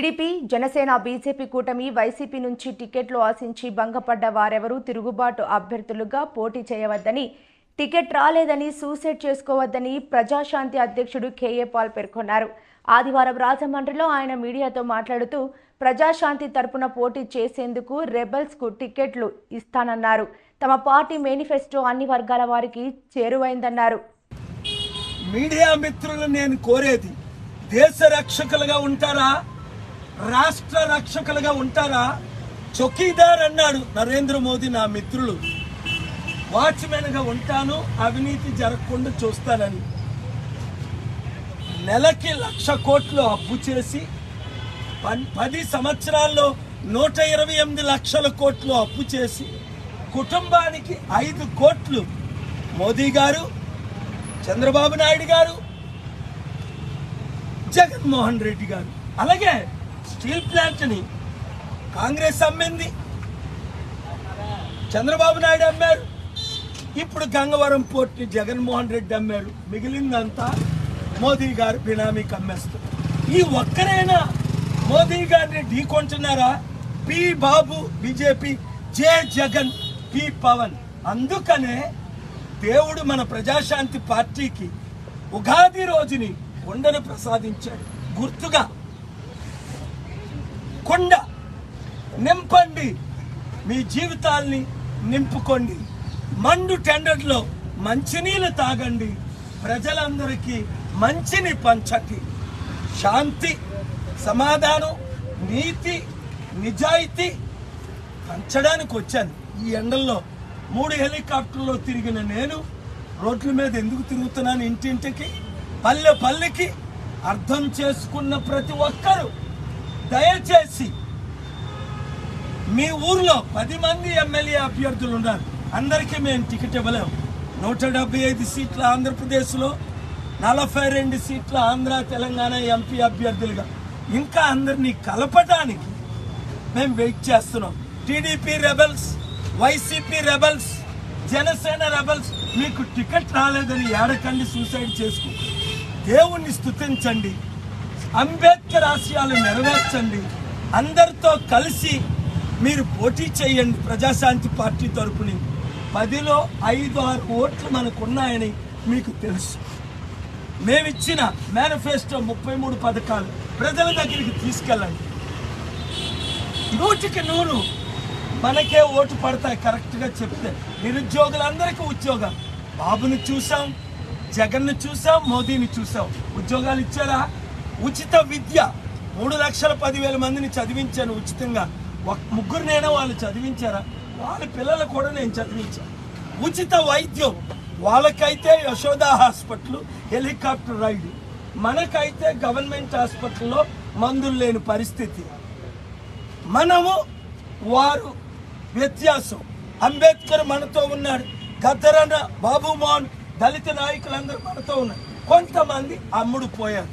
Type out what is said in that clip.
TDP Janasena BJP కూటమి YCP నుంచి టికెట్లు ఆశించి భంగపడ్డ వారెవరూ తిరుగుబాటు అభ్యర్థులుగా పోటీ చేయవద్దని, టికెట్ రాలేదని సూసైడ్ చేసుకోవద్దని ప్రజాశాంతి అధ్యక్షుడు కేఏ పాల్ పేర్కొన్నారు. ఆదివారం రాజమండ్రిలో ఆయన మీడియాతో మాట్లాడుతూ ప్రజాశాంతి తరపున పోటీ చేసేందుకు రెబల్స్ కు టికెట్లు ఇస్తానన్నారు. తమ పార్టీ మేనిఫెస్టో అన్ని వర్గాల వారికి చేరువైందన్నారు. మీడియా మిత్రులు నేను కోరేది, దేశ రక్షకులుగా ఉంటారా, రాష్ట్ర రక్షకులుగా ఉంటారా? చౌకీదార్ అన్నాడు నరేంద్ర మోదీ, నా మిత్రులు వాచ్మెన్ గా ఉంటాను, అవినీతి జరగకుండా చూస్తానని. నెలకి 1,00,000 కోట్లు అప్పు చేసి 10 సంవత్సరాల్లో 128 లక్షల కోట్లు అప్పు చేసి కుటుంబానికి 5 కోట్లు మోదీ గారు, చంద్రబాబు నాయుడు గారు, జగన్మోహన్ రెడ్డి గారు, అలాగే స్టీల్ ప్లాంట్ ని కాంగ్రెస్ అమ్మింది, చంద్రబాబు నాయుడు అమ్మారు, ఇప్పుడు గంగవరం పోర్ట్ ని జగన్మోహన్ రెడ్డి అమ్మారు. మిగిలిందంతా మోదీ గారు బినామీకి అమ్మేస్తారు. ఈ ఒక్కరైనా మోదీ గారిని ఢీకొంటున్నారా? పి బాబు బీజేపీ, జే జగన్, పి పవన్. అందుకనే దేవుడు మన ప్రజాశాంతి పార్టీకి ఉగాది రోజుని కొండను ప్రసాదించాడు. గుర్తుగా కొండ నింపండి, మీ జీవితాల్ని నింపుకోండి, మండు టెండర్లో మంచినీళ్ళు తాగండి, ప్రజలందరికీ మంచిని పంచండి. శాంతి, సమాధానం, నీతి, నిజాయితీ పంచడానికి వచ్చాను. ఈ ఎండల్లో 3 హెలికాప్టర్లో తిరిగిన నేను రోడ్ల మీద ఎందుకు తిరుగుతున్నాను? ఇంటింటికి, పల్లె పల్లెకి అర్థం చేసుకున్న ప్రతి ఒక్కరూ దయచేసి మీ ఊర్లో 10 మంది ఎమ్మెల్యే అభ్యర్థులు ఉన్నారు, అందరికీ మేము టికెట్ ఇవ్వలేము. 175 సీట్ల ఆంధ్రప్రదేశ్లో, 42 సీట్ల ఆంధ్ర తెలంగాణ ఎంపీ అభ్యర్థులుగా ఇంకా అందరినీ కలపటానికి మేము వెయిట్ చేస్తున్నాం. TDP rebels, YCP rebels, Janasena rebels, మీకు టికెట్ రాలేదని ఏడకండి, సూసైడ్ చేసుకో, దేవుణ్ణి స్తుతించండి, అంబేద్కర్ ఆశయాలు నెరవేర్చండి, అందరితో కలిసి మీరు పోటీ చేయండి. ప్రజాశాంతి పార్టీ తరపున 10లో 5-6 ఓట్లు మనకున్నాయని మీకు తెలుసు. మేమిచ్చిన మేనిఫెస్టో 33 పథకాలు ప్రజల దగ్గరికి తీసుకెళ్ళండి. 100కి 100 మనకే ఓటు పడతాయి కరెక్ట్గా చెప్తే. నిరుద్యోగులందరికీ ఉద్యోగాలు, బాబుని చూసాం, జగన్ను చూసాం, మోదీని చూసాం. ఉద్యోగాలు ఇచ్చారా? ఉచిత విద్య 3,10,000 మందిని చదివించాను ఉచితంగా. 3 నేనే వాళ్ళు చదివించారా? వాళ్ళ పిల్లలు కూడా నేను చదివించాను. ఉచిత వైద్యం, వాళ్ళకైతే యశోదా హాస్పిటల్ హెలికాప్టర్ రైడ్, మనకైతే గవర్నమెంట్ హాస్పిటల్లో మందులు లేని పరిస్థితి. మనము వారు వ్యత్యాసం. అంబేద్కర్ మనతో ఉన్నాడు, గద్దరన్న, బాబు మోహన్, దళిత నాయకులందరూ మనతో ఉన్నారు. కొంతమంది అమ్ముడు పోయారు.